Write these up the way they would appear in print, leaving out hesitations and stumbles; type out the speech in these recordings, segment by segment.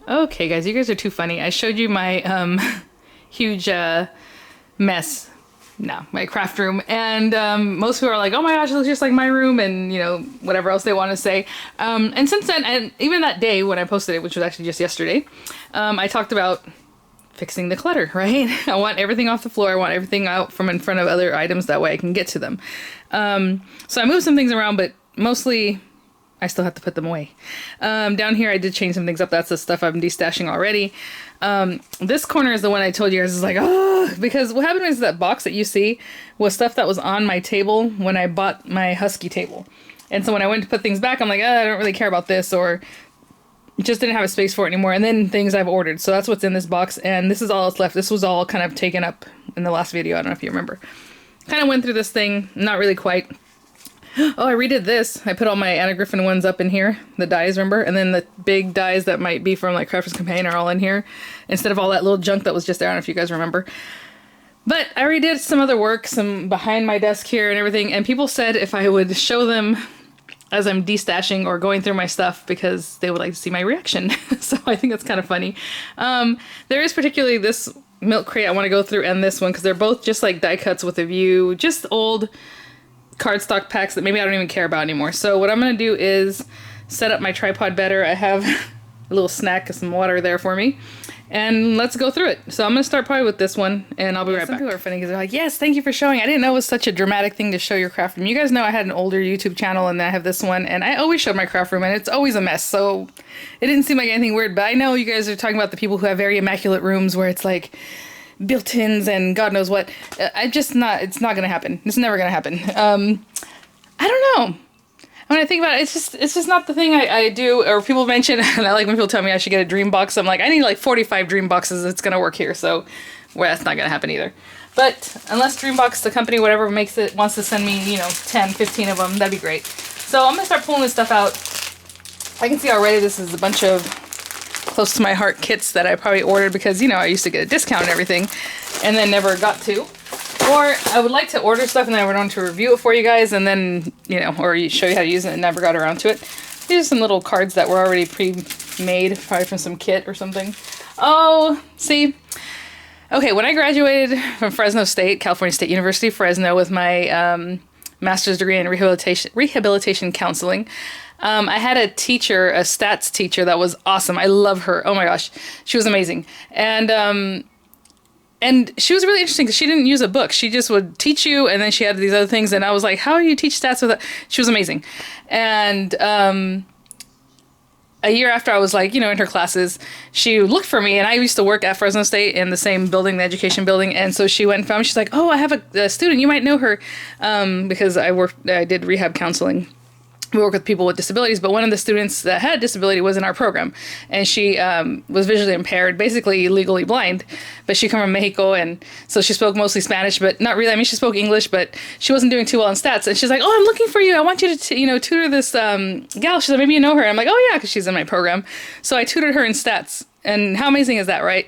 Okay, guys, you guys are too funny. I showed you my huge mess. No, my craft room, and most people are like, "Oh my gosh, it looks just like my room," and you know whatever else they want to say. And since then, and even that day when I posted it, which was actually just yesterday, I talked about fixing the clutter. Right? I want everything off the floor. I want everything out from in front of other items. That way, I can get to them. So I moved some things around, but mostly I still have to put them away. Down here, I did change some things up. That's the stuff I'm destashing already. This corner is the one I told you guys is like, oh, because what happened is that box that you see was stuff that was on my table when I bought my Husky table. And so when I went to put things back, I'm like, I don't really care about this, or just didn't have a space for it anymore. And then things I've ordered. So that's what's in this box. And this is all that's left. This was all kind of taken up in the last video. I don't know if you remember. Kind of went through this thing. Not really quite. Oh, I redid this. I put all my Anna Griffin ones up in here, the dies, remember? And then the big dies that might be from like Crafter's Companion are all in here, instead of all that little junk that was just there. I don't know if you guys remember. But I redid some other work, some behind my desk here and everything, and people said if I would show them as I'm destashing or going through my stuff because they would like to see my reaction. So I think that's kind of funny. There is particularly this milk crate I want to go through and this one because they're both just like die cuts with a view, just old cardstock packs that maybe I don't even care about anymore. So what I'm going to do is set up my tripod better. I have a little snack of some water there for me. And let's go through it. So I'm going to start probably with this one, and I'll be right back. Some people are funny because they're like, yes, thank you for showing. I didn't know it was such a dramatic thing to show your craft room. You guys know I had an older YouTube channel, and then I have this one, and I always showed my craft room, and it's always a mess. So it didn't seem like anything weird, but I know you guys are talking about the people who have very immaculate rooms where it's like built-ins and God knows what. It's not gonna happen. It's never gonna happen. I don't know. When I think about it, it's just not the thing I do. Or people mention, and I like when people tell me I should get a dream box. I'm like, I need like 45 dream boxes. It's gonna work here. So, well, that's not gonna happen either. But unless Dreambox, the company, whatever makes it, wants to send me, 10, 15 of them, that'd be great. So I'm gonna start pulling this stuff out. I can see already this is a bunch of close to my heart kits that I probably ordered because, I used to get a discount and everything and then never got to. Or I would like to order stuff and then I would want to review it for you guys and then, or show you how to use it and never got around to it. These are some little cards that were already pre-made, probably from some kit or something. Oh, see? Okay, when I graduated from Fresno State, California State University, Fresno, with my master's degree in rehabilitation counseling, I had a teacher, a stats teacher that was awesome. I love her. Oh my gosh. She was amazing. And she was really interesting because she didn't use a book. She just would teach you, and then she had these other things. And I was like, how do you teach stats with that? She was amazing. And a year after I was like, in her classes, she looked for me. And I used to work at Fresno State in the same building, the education building. And so she went and found me. She's like, oh, I have a student. You might know her because I did rehab counseling. We work with people with disabilities, but one of the students that had a disability was in our program, and she was visually impaired, basically legally blind, but she come from Mexico, and so she spoke mostly Spanish, but not really. I mean, she spoke English, but she wasn't doing too well in stats, and she's like, oh, I'm looking for you. I want you to, tutor this gal. She's like, maybe you know her. I'm like, oh, yeah, because she's in my program. So I tutored her in stats, and how amazing is that, right?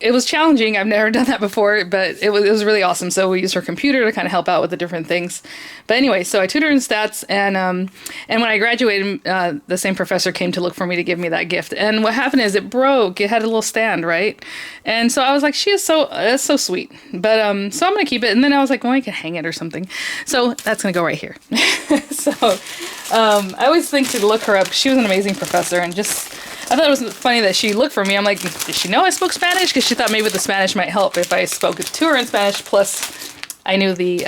It was challenging. I've never done that before, but it was really awesome. So we used her computer to kind of help out with the different things. But anyway, so I tutored in stats, and when I graduated, the same professor came to look for me to give me that gift. And what happened is it broke. It had a little stand, right? And so I was like, that's so sweet. But so I'm gonna keep it. And then I was like, well, I can hang it or something. So that's gonna go right here. So I always think to look her up. She was an amazing professor, and I thought it was funny that she looked for me. I'm like, did she know I spoke Spanish? Because she thought maybe the Spanish might help if I spoke to her in Spanish. Plus, I knew the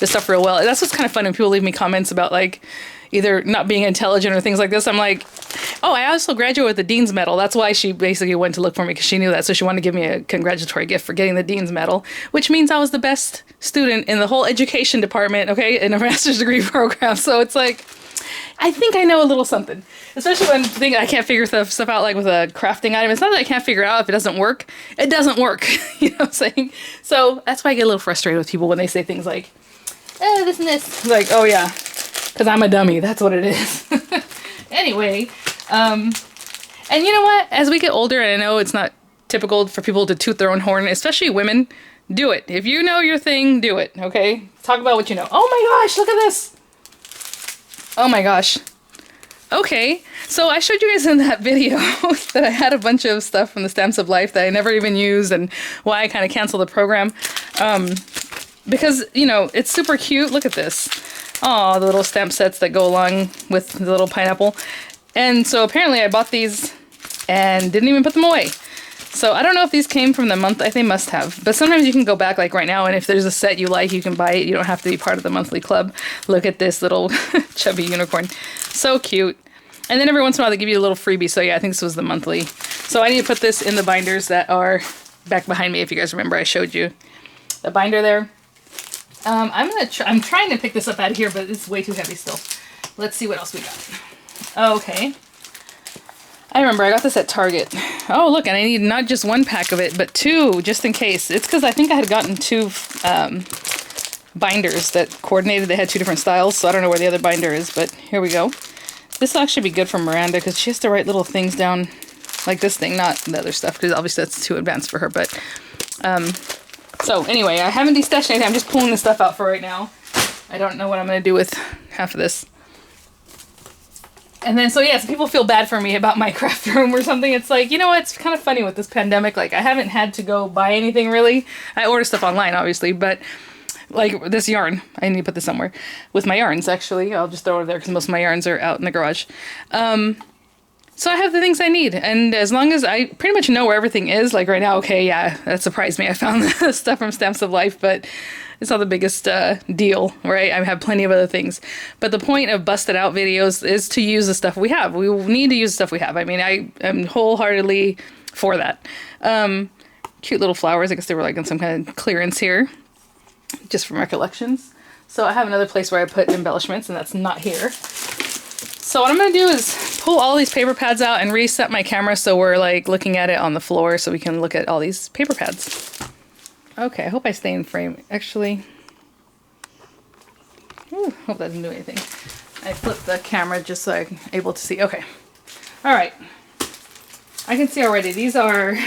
stuff real well. That's what's kind of fun when people leave me comments about like either not being intelligent or things like this. I'm like, oh, I also graduated with the Dean's Medal. That's why she basically went to look for me, because she knew that. So she wanted to give me a congratulatory gift for getting the Dean's Medal, which means I was the best student in the whole education department, okay, in a master's degree program. So it's like, I think I know a little something, especially when I can't figure stuff out, like with a crafting item. It's not that I can't figure it out. If it doesn't work, it doesn't work. You know what I'm saying? So that's why I get a little frustrated with people when they say things like, oh, this and this. Like, oh yeah, because I'm a dummy. That's what it is. Anyway, and you know what? As we get older, and I know it's not typical for people to toot their own horn, especially women, do it. If you know your thing, do it, okay? Talk about what you know. Oh my gosh, look at this. Oh my gosh. Okay, so I showed you guys in that video that I had a bunch of stuff from the Stamps of Life that I never even used, and why I kind of canceled the program. Because, you know, it's super cute. Look at this. Oh, the little stamp sets that go along with the little pineapple. And so apparently I bought these and didn't even put them away. So I don't know if these came from the month. I think they must have. But sometimes you can go back like right now, and if there's a set you like, you can buy it. You don't have to be part of the monthly club. Look at this little chubby unicorn. So cute. And then every once in a while they give you a little freebie. So yeah, I think this was the monthly. So I need to put this in the binders that are back behind me. If you guys remember, I showed you the binder there. I'm trying to pick this up out of here, but it's way too heavy still. Let's see what else we got. Okay. I remember I got this at Target. Oh, look, and I need not just one pack of it, but two, just in case. It's because I think I had gotten two binders that coordinated. They had two different styles, so I don't know where the other binder is, but here we go. This will actually be good for Miranda, because she has to write little things down, like this thing, not the other stuff, because obviously that's too advanced for her, but... So anyway, I haven't destashed anything. I'm just pulling this stuff out for right now. I don't know what I'm going to do with half of this. And then, so yeah, so people feel bad for me about my craft room or something. It's like, you know what? It's kind of funny with this pandemic. Like, I haven't had to go buy anything really. I order stuff online, obviously, but like this yarn, I need to put this somewhere. With my yarns, actually. I'll just throw it there because most of my yarns are out in the garage. So I have the things I need, and as long as I pretty much know where everything is, like right now, okay, yeah, that surprised me. I found the stuff from Stamps of Life, but it's not the biggest deal, right? I have plenty of other things. But the point of busted out videos is to use the stuff we have. We need to use the stuff we have. I mean, I am wholeheartedly for that. Cute little flowers. I guess they were like on some kind of clearance here, just from recollections. So I have another place where I put embellishments, and that's not here. So what I'm going to do is pull all these paper pads out and reset my camera so we're like looking at it on the floor so we can look at all these paper pads. Okay, I hope I stay in frame. Actually, hope that doesn't do anything. I flipped the camera just so I'm able to see. Okay. All right. I can see already. These are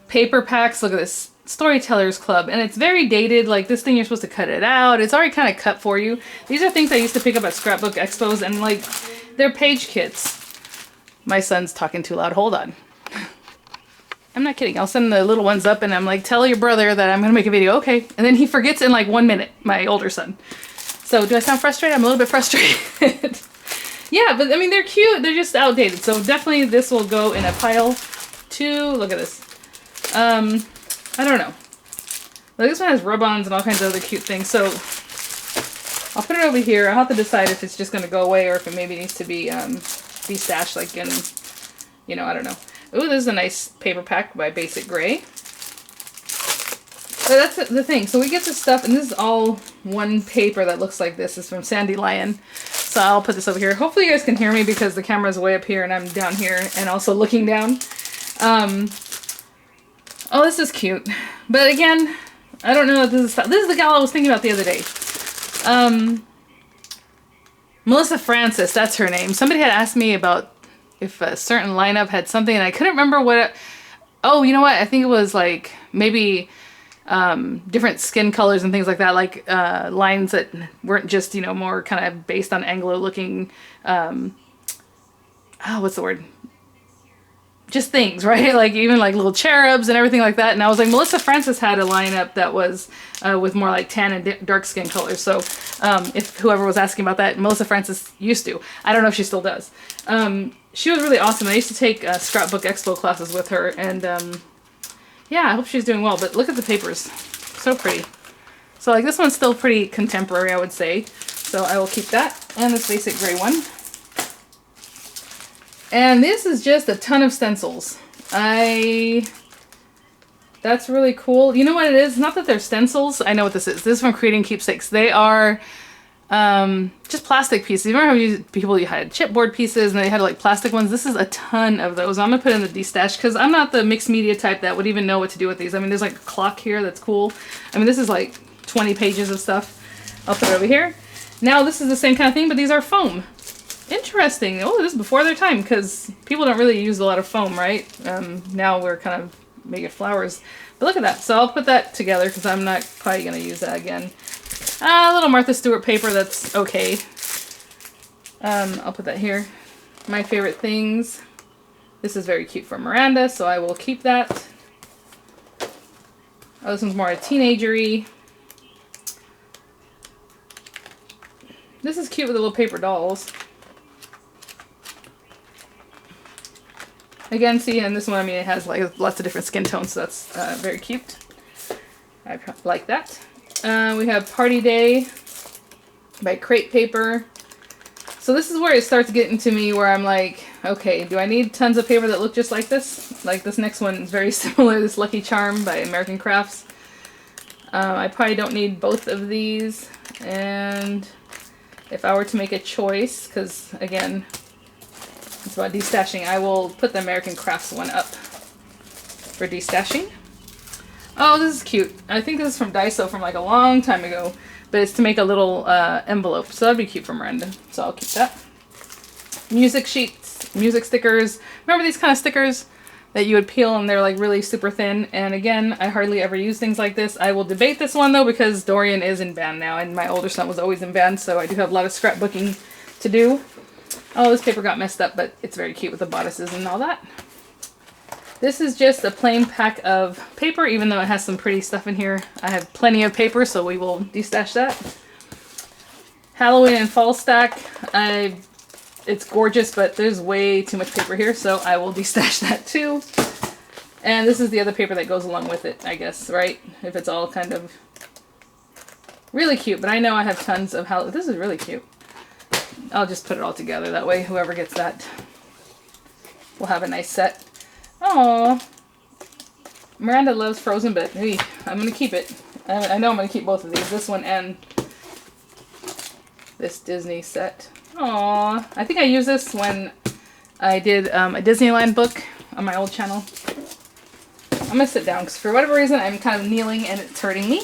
paper packs. Look at this. Storytellers Club, and it's very dated. Like this thing, you're supposed to cut it out. It's already kind of cut for you. These are things I used to pick up at scrapbook expos, and like they're page kits. My son's talking too loud. Hold on. I'm not kidding. I'll send the little ones up and I'm like, tell your brother that I'm gonna make a video. Okay. And then he forgets in like 1 minute, my older son. So do I sound frustrated? I'm a little bit frustrated. Yeah, but I mean, they're cute. They're just outdated. So definitely this will go in a pile too. Look at this. I don't know. Well, this one has rub-ons and all kinds of other cute things. So I'll put it over here. I'll have to decide if it's just going to go away or if it maybe needs to be stashed like in, you know, I don't know. Ooh, this is a nice paper pack by Basic Gray. So that's the thing. So we get this stuff, and this is all one paper that looks like this. It's from Sandy Lion. So I'll put this over here. Hopefully you guys can hear me because the camera's way up here and I'm down here and also looking down. Oh, this is cute. But again, I don't know if this is the gal I was thinking about the other day. Melissa Francis, that's her name. Somebody had asked me about if a certain lineup had something, and I couldn't remember what oh, you know what? I think it was like maybe different skin colors and things like that, like lines that weren't just, you know, more kind of based on Anglo looking, what's the word? Just things, right? Like even like little cherubs and everything like that. And I was like, Melissa Francis had a lineup that was with more like tan and dark skin colors. So if whoever was asking about that, Melissa Francis used to. I don't know if she still does. She was really awesome. I used to take scrapbook expo classes with her, and yeah, I hope she's doing well. But look at the papers, so pretty. So like this one's still pretty contemporary, I would say. So I will keep that, and this Basic Gray one. And this is just a ton of stencils. That's really cool. You know what it is? Not that they're stencils. I know what this is. This is from Creating Keepsakes. They are just plastic pieces. You remember how people you had chipboard pieces and they had like plastic ones? This is a ton of those. I'm gonna put in the Destash because I'm not the mixed media type that would even know what to do with these. I mean, there's like a clock here that's cool. I mean, this is like 20 pages of stuff. I'll put it over here. Now this is the same kind of thing, but these are foam. Interesting. Oh, this is before their time because people don't really use a lot of foam, right? Now we're kind of making flowers. But look at that. So I'll put that together because I'm not probably going to use that again. A little Martha Stewart paper that's okay. I'll put that here. My favorite things. This is very cute for Miranda, so I will keep that. Oh, this one's more a teenagery. This is cute with the little paper dolls. Again, see, and this one, I mean, it has like lots of different skin tones, so that's very cute. I like that. We have Party Day by Crate Paper. So this is where it starts getting to me where I'm like, okay, do I need tons of paper that look just like this? Like this next one is very similar, this Lucky Charm by American Crafts. I probably don't need both of these. And if I were to make a choice, because again, it's about destashing, I will put the American Crafts one up for destashing. Oh, this is cute. I think this is from Daiso from like a long time ago. But it's to make a little envelope, so that'd be cute for Miranda. So I'll keep that. Music sheets, music stickers. Remember these kind of stickers that you would peel and they're like really super thin? And again, I hardly ever use things like this. I will debate this one though because Dorian is in band now and my older son was always in band, so I do have a lot of scrapbooking to do. Oh, this paper got messed up, but it's very cute with the bodices and all that. This is just a plain pack of paper, even though it has some pretty stuff in here. I have plenty of paper, so we will destash that. Halloween and fall stack. It's gorgeous, but there's way too much paper here, so I will destash that too. And this is the other paper that goes along with it, I guess, right? If it's all kind of really cute, but I know I have tons of Halloween. This is really cute. I'll just put it all together. That way, whoever gets that will have a nice set. Oh, Miranda loves Frozen, but hey, I'm going to keep it. I know I'm going to keep both of these, this one and this Disney set. Aw, I think I used this when I did a Disneyland book on my old channel. I'm going to sit down because for whatever reason I'm kind of kneeling and it's hurting me.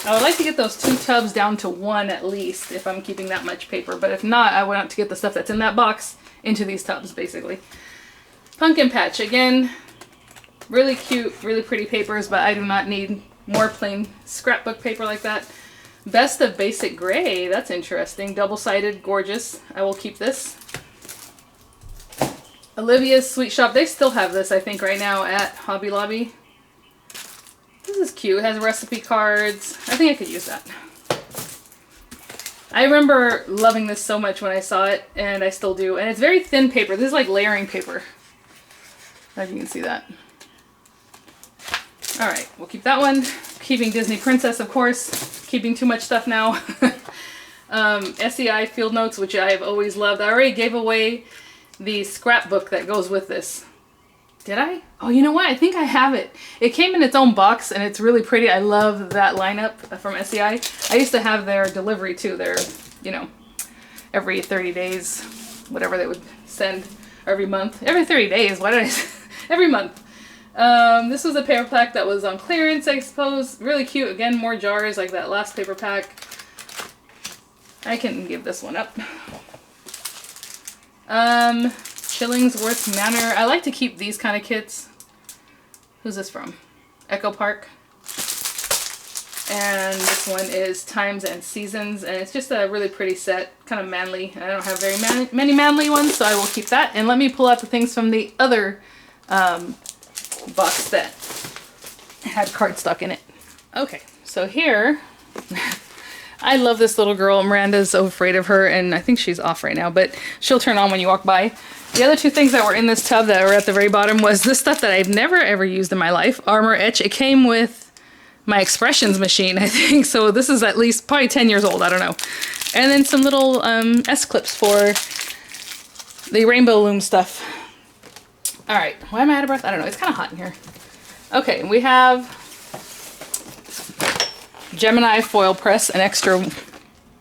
I would like to get those 2 tubs down to 1 at least if I'm keeping that much paper, but if not, I want to get the stuff that's in that box into these tubs, basically. Pumpkin Patch, again, really cute, really pretty papers, but I do not need more plain scrapbook paper like that. Best of Basic Gray, that's interesting. Double-sided, gorgeous. I will keep this. Olivia's Sweet Shop, they still have this, I think, right now at Hobby Lobby. This is cute. It has recipe cards. I think I could use that. I remember loving this so much when I saw it, and I still do. And it's very thin paper. This is like layering paper. I don't know if you can see that. Alright, we'll keep that one. Keeping Disney Princess, of course. Keeping too much stuff now. SEI Field Notes, which I have always loved. I already gave away the scrapbook that goes with this. Did I? Oh, you know what? I think I have it. It came in its own box and it's really pretty. I love that lineup from SEI. I used to have their delivery too. Their, you know, every 30 days, whatever they would send, or every month. Every 30 days, why did I say? Every month. This was a paper pack that was on clearance, I suppose. Really cute. Again, more jars like that last paper pack. I can give this one up. Chillingsworth Manor. I like to keep these kind of kits. Who's this from? Echo Park. And this one is Times and Seasons. And it's just a really pretty set. Kind of manly. I don't have very many manly ones, so I will keep that. And let me pull out the things from the other box that had cardstock in it. Okay, so here... I love this little girl. Miranda's so afraid of her, and I think she's off right now, but she'll turn on when you walk by. The other 2 things that were in this tub that were at the very bottom was this stuff that I've never ever used in my life, Armor Etch. It came with my Expressions machine, I think, so this is at least probably 10 years old, I don't know. And then some little S-clips for the Rainbow Loom stuff. Alright, why am I out of breath? I don't know, it's kind of hot in here. Okay, we have Gemini foil press, an extra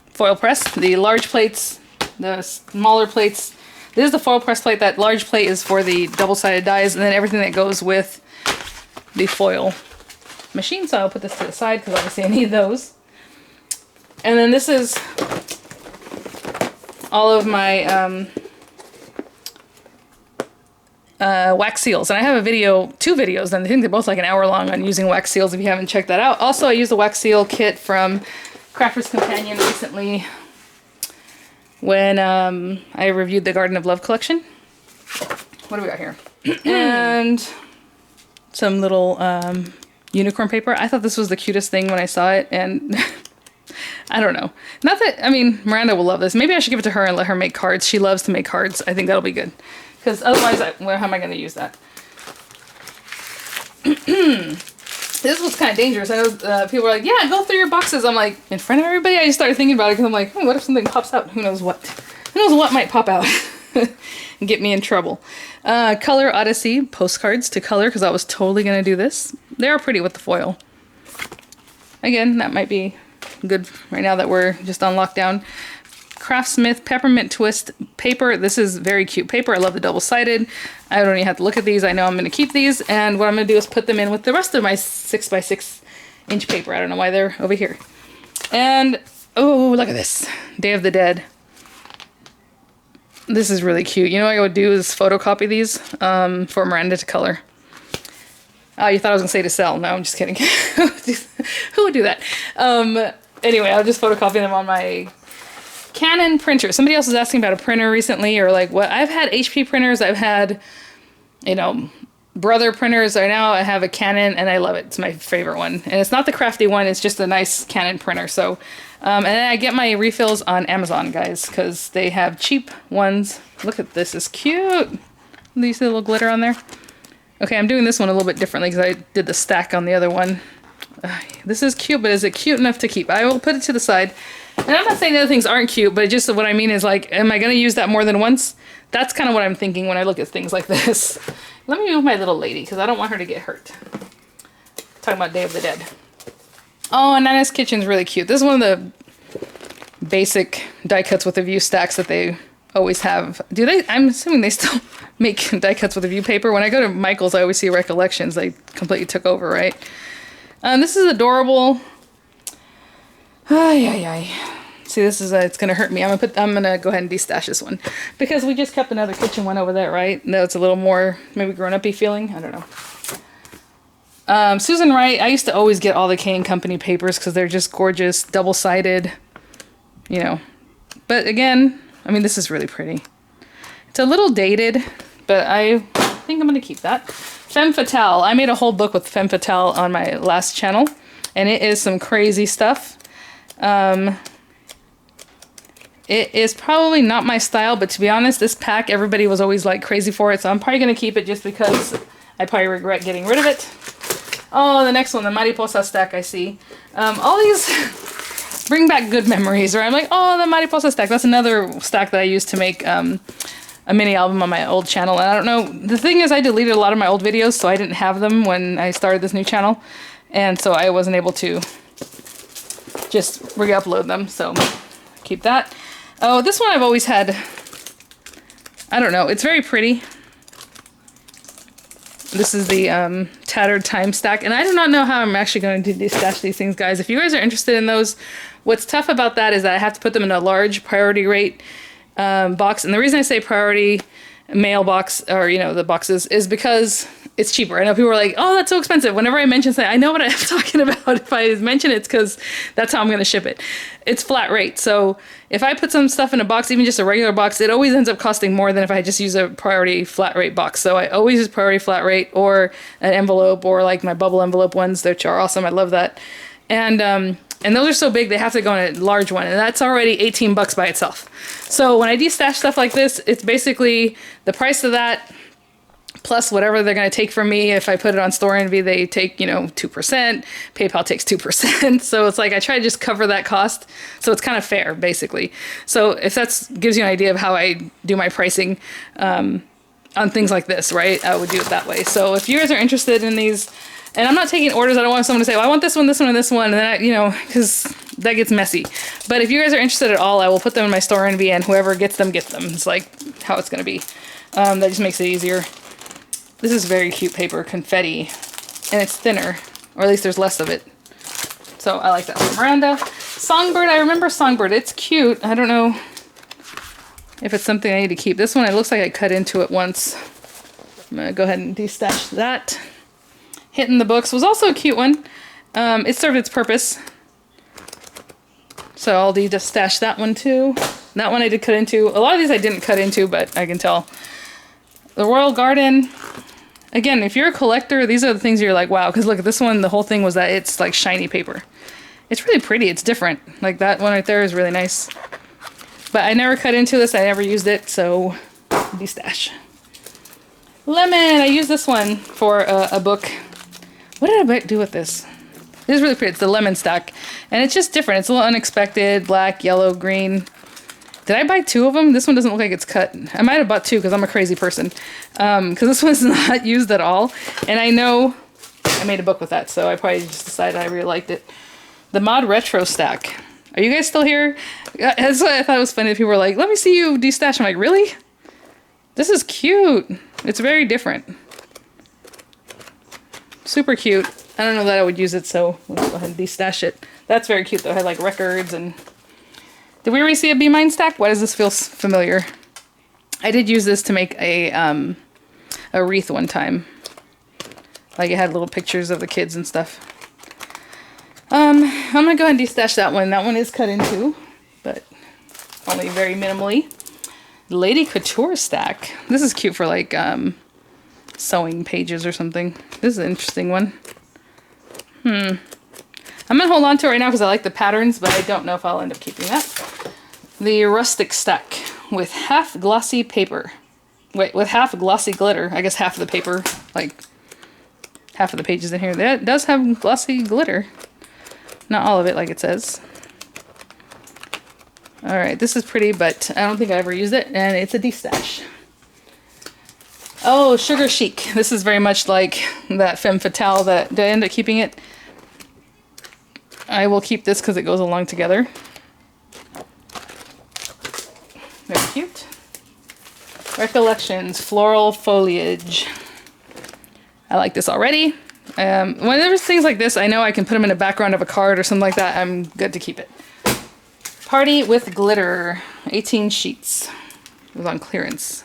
foil press. The large plates, the smaller plates. This is the foil press plate. That large plate is for the double-sided dies, and then everything that goes with the foil machine. So I'll put this to the side because obviously I need those. And then this is all of my wax seals. And I have a video, 2 videos, and I think they're both like an hour long on using wax seals if you haven't checked that out. Also, I used a wax seal kit from Crafter's Companion recently when I reviewed the Garden of Love collection. What do we got here? And some little unicorn paper. I thought this was the cutest thing when I saw it, and I don't know. Not that, I mean, Miranda will love this. Maybe I should give it to her and let her make cards. She loves to make cards. I think that'll be good. Because otherwise, well, how am I going to use that? This was kind of dangerous. I know people were like, yeah, go through your boxes. I'm like, in front of everybody? I just started thinking about it because I'm like, what if something pops out? Who knows what? Who knows what might pop out and get me in trouble. Color Odyssey postcards to color because I was totally going to do this. They are pretty with the foil. Again, that might be good right now that we're just on lockdown. Craftsmith Peppermint Twist paper. This is very cute paper. I love the double-sided. I don't even have to look at these. I know I'm going to keep these, and what I'm going to do is put them in with the rest of my 6x6 inch paper. I don't know why they're over here. And oh, look at this. Day of the Dead. This is really cute. You know what I would do is photocopy these for Miranda to color. Oh, you thought I was going to say to sell. No, I'm just kidding. Who would do that? Anyway, I'll just photocopy them on my Canon printer. Somebody else was asking about a printer recently, or like what. I've had HP printers. I've had, you know, Brother printers. Right now I have a Canon and I love it. It's my favorite one. And it's not the crafty one. It's just a nice Canon printer. So, and then I get my refills on Amazon, guys, because they have cheap ones. Look at this. It's cute. Do you see the little glitter on there? Okay, I'm doing this one a little bit differently because I did the stack on the other one. This is cute, but is it cute enough to keep? I will put it to the side. And I'm not saying the other things aren't cute, but just what I mean is like, am I going to use that more than once? That's kind of what I'm thinking when I look at things like this. Let me move my little lady because I don't want her to get hurt. Talking about Day of the Dead. Oh, and Nana's Kitchen's really cute. This is one of the basic die cuts with a view stacks that they always have. Do they? I'm assuming they still make die cuts with a view paper. When I go to Michael's, I always see Recollections. They completely took over, right? This is adorable. Ay, ay, ay. See, this is, it's gonna hurt me. I'm gonna go ahead and destash this one because we just kept another kitchen one over there, right? No, it's a little more maybe grown-up-y feeling. I don't know. Susan Wright, I used to always get all the K & Company papers because they're just gorgeous, double-sided, you know. But again, I mean, this is really pretty. It's a little dated, but I think I'm gonna keep that. Femme Fatale. I made a whole book with Femme Fatale on my last channel, and it is some crazy stuff. It is probably not my style, but to be honest, this pack, everybody was always like crazy for it, so I'm probably going to keep it just because I probably regret getting rid of it. Oh, the next one, the Mariposa stack, I see. All these bring back good memories, right? I'm like, oh, the Mariposa stack. That's another stack that I used to make a mini album on my old channel, and I don't know, the thing is I deleted a lot of my old videos, so I didn't have them when I started this new channel, and so I wasn't able to just re-upload them, so keep that. Oh, this one I've always had, I don't know, it's very pretty. This is the Tattered Time stack, and I do not know how I'm actually going to destash these things, guys. If you guys are interested in those, what's tough about that is that I have to put them in a large priority rate box, and the reason I say priority mail box, or you know, the boxes, is because it's cheaper. I know people are like, oh, that's so expensive. Whenever I mention something, I know what I'm talking about. If I mention it, it's because that's how I'm going to ship it. It's flat rate. So if I put some stuff in a box, even just a regular box, it always ends up costing more than if I just use a priority flat rate box. So I always use priority flat rate or an envelope, or like my bubble envelope ones, which are awesome. I love that. And those are so big, they have to go in a large one, and that's already 18 bucks by itself. So when I destash stuff like this, it's basically the price of that plus whatever they're going to take from me. If I put it on Store Envy, they take, you know, 2%. PayPal takes 2%. So it's like I try to just cover that cost. So it's kind of fair, basically. So if that gives you an idea of how I do my pricing on things like this, right? I would do it that way. So if you guys are interested in these, and I'm not taking orders. I don't want someone to say, well, I want this one, this one, and this one. And then, you know, because that gets messy. But if you guys are interested at all, I will put them in my Store Envy, and whoever gets them, gets them. It's like how it's going to be. That just makes it easier. This is very cute paper, confetti, and it's thinner, or at least there's less of it. So I like that. Miranda. Songbird, I remember Songbird. It's cute. I don't know if it's something I need to keep. This one, it looks like I cut into it once. I'm gonna go ahead and destash that. Hitting the Books was also a cute one. It served its purpose. So I'll destash that one too. That one I did cut into. A lot of these I didn't cut into, but I can tell. The Royal Garden. Again, if you're a collector, these are the things you're like, wow. Because look, this one, the whole thing was that it's like shiny paper. It's really pretty. It's different. Like that one right there is really nice. But I never cut into this. I never used it, so destash. Lemon. I used this one for a book. What did I do with this? This is really pretty. It's the lemon stack. And it's just different. It's a little unexpected. Black, yellow, green. Did I buy 2 of them? This one doesn't look like it's cut. I might have bought 2 because I'm a crazy person. Because this one's not used at all. And I know I made a book with that, so I probably just decided I really liked it. The Mod Retro stack. Are you guys still here? That's why I thought it was funny. People were like, let me see you destash. I'm like, really? This is cute. It's very different. Super cute. I don't know that I would use it, so let's go ahead and destash it. That's very cute though. I had like records and... Did we already see a Be Mine stack? Why does this feel familiar? I did use this to make a wreath one time. Like it had little pictures of the kids and stuff. I'm gonna go ahead and destash that one. That one is cut in 2, but only very minimally. Lady Couture stack. This is cute for like sewing pages or something. This is an interesting one. I'm gonna hold on to it right now because I like the patterns, but I don't know if I'll end up keeping that. The Rustic stack with half glossy paper. Wait, with half glossy glitter. I guess half of the paper, like half of the pages in here. That does have glossy glitter. Not all of it like it says. Alright, this is pretty, but I don't think I ever used it, and it's a destash. Oh, Sugar Chic. This is very much like that Femme Fatale that... Did I end up keeping it? I will keep this because it goes along together. Very cute. Recollections, Floral Foliage. I like this already. When there's things like this, I know I can put them in a background of a card or something like that. I'm good to keep it. Party with Glitter. 18 sheets. It was on clearance.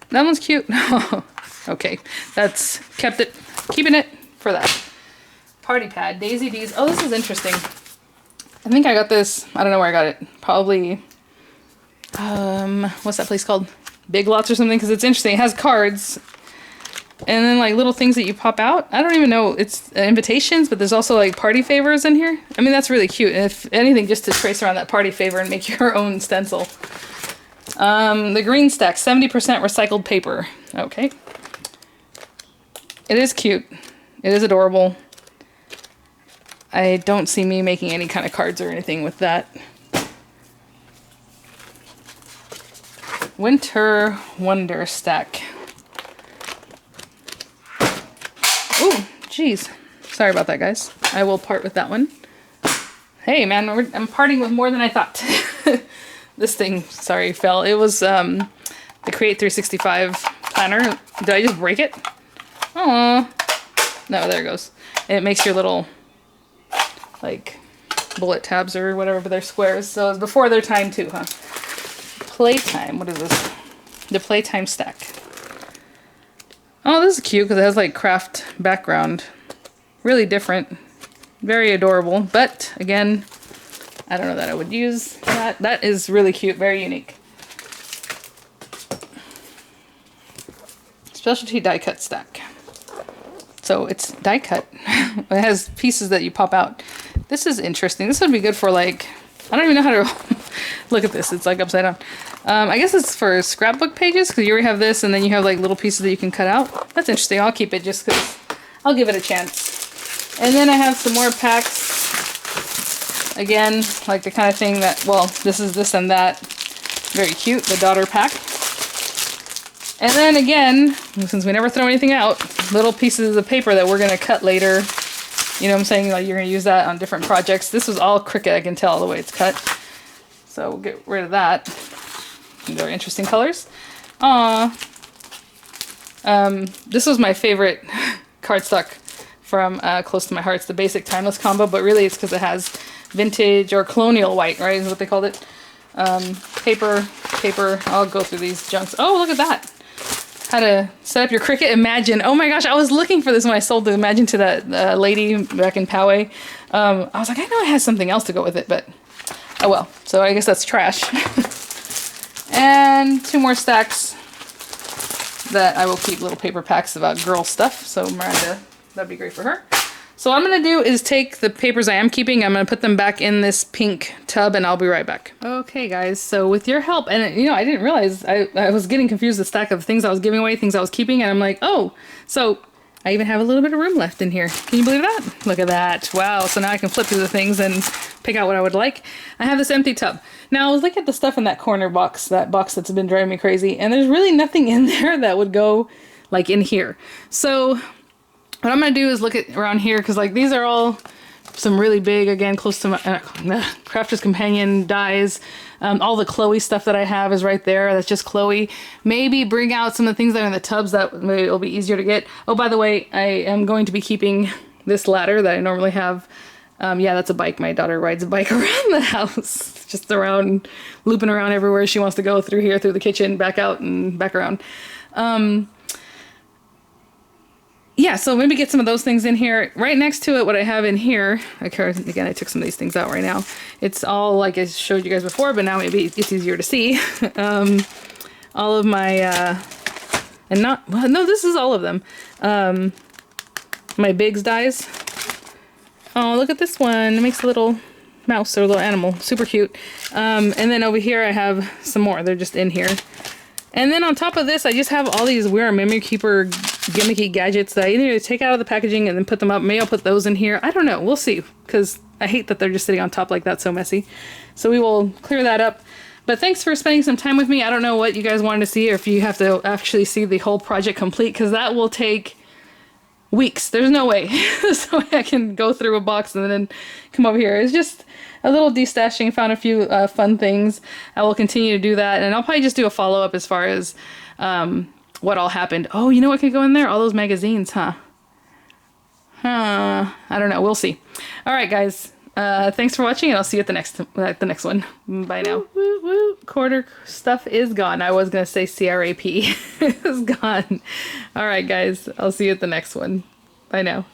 That one's cute. Okay, that's kept it. Keeping it for that. Party Pad, Daisy D's. Oh, this is interesting. I think I got this. I don't know where I got it. Probably, what's that place called? Big Lots or something, because it's interesting. It has cards and then like little things that you pop out. I don't even know. It's invitations, but there's also like party favors in here. I mean, that's really cute. And if anything, just to trace around that party favor and make your own stencil. The green stack, 70% recycled paper. Okay. It is cute. It is adorable. I don't see me making any kind of cards or anything with that. Winter Wonder stack. Ooh, geez. Sorry about that, guys. I will part with that one. Hey, man, I'm parting with more than I thought. This thing, sorry, fell. It was the Create 365 planner. Did I just break it? Aww. No, there it goes. And it makes your little, like, bullet tabs or whatever, but they're squares. So it's before their time too, huh? Playtime. What is this? The Playtime stack. Oh, this is cute because it has like craft background. Really different. Very adorable. But again, I don't know that I would use that. That is really cute. Very unique. Specialty die cut stack. So it's die cut. It has pieces that you pop out. This is interesting. This would be good for like, I don't even know how to look at this. It's like upside down. I guess it's for scrapbook pages because you already have this and then you have like little pieces that you can cut out. That's interesting. I'll keep it just because I'll give it a chance. And then I have some more packs. Again, like the kind of thing that, well, this is this and that. Very cute. The daughter pack. And then again, since we never throw anything out, little pieces of paper that we're going to cut later. You know what I'm saying? Like you're going to use that on different projects. This was all Cricut, I can tell the way it's cut. So we'll get rid of that. These are interesting colors. Aww. This was my favorite cardstock from Close to My Heart. It's the basic timeless combo, but really it's because it has vintage or colonial white, right? Is what they called it. Paper. I'll go through these junks. Oh, look at that. how to set up your Cricut Imagine. Oh my gosh, I was looking for this when I sold the Imagine to that lady back in Poway. I was like, I know it has something else to go with it, but oh well. So I guess that's trash. And 2 more stacks that I will keep, little paper packs about girl stuff. So Miranda, that'd be great for her. So what I'm going to do is take the papers I am keeping, I'm going to put them back in this pink tub, and I'll be right back. Okay guys, so with your help, and you know, I didn't realize, I was getting confused, the stack of things I was giving away, things I was keeping, and I'm like, oh, so I even have a little bit of room left in here. Can you believe that? Look at that. Wow, so now I can flip through the things and pick out what I would like. I have this empty tub. Now I was looking at the stuff in that corner box, that box that's been driving me crazy, and there's really nothing in there that would go like in here. So what I'm going to do is look at around here, because like these are all some really big, again, close to my Crafter's Companion dies. All the Chloe stuff that I have is right there. That's just Chloe. Maybe bring out some of the things that are in the tubs that it'll be easier to get. Oh, by the way, I am going to be keeping this ladder that I normally have. Yeah, that's a bike. My daughter rides a bike around the house. Just around, looping around everywhere she wants to go, through here, through the kitchen, back out and back around. Yeah, so maybe get some of those things in here. Right next to it, what I have in here, again, I took some of these things out right now. It's all like I showed you guys before, but now maybe it's easier to see. All of my, and not, well, no, this is all of them. My Biggs dies. Oh, look at this one. It makes a little mouse or a little animal. Super cute. And then over here I have some more. They're just in here. And then on top of this, I just have all these weird memory keeper gimmicky gadgets that I either take out of the packaging and then put them up. Maybe I'll put those in here. I don't know. We'll see. Because I hate that they're just sitting on top like that, so messy. So we will clear that up. But thanks for spending some time with me. I don't know what you guys wanted to see, or if you have to actually see the whole project complete, because that will take weeks. There's no way. So I can go through a box and then come over here. It's just a little destashing. Found a few fun things. I will continue to do that, and I'll probably just do a follow-up as far as what all happened. Oh, you know what could go in there? All those magazines, huh? I don't know. We'll see. All right, guys. Thanks for watching, and I'll see you at the next one. Bye now. Woo, woo. Quarter stuff is gone. I was gonna say CRAP. It's gone. All right, guys. I'll see you at the next one. Bye now.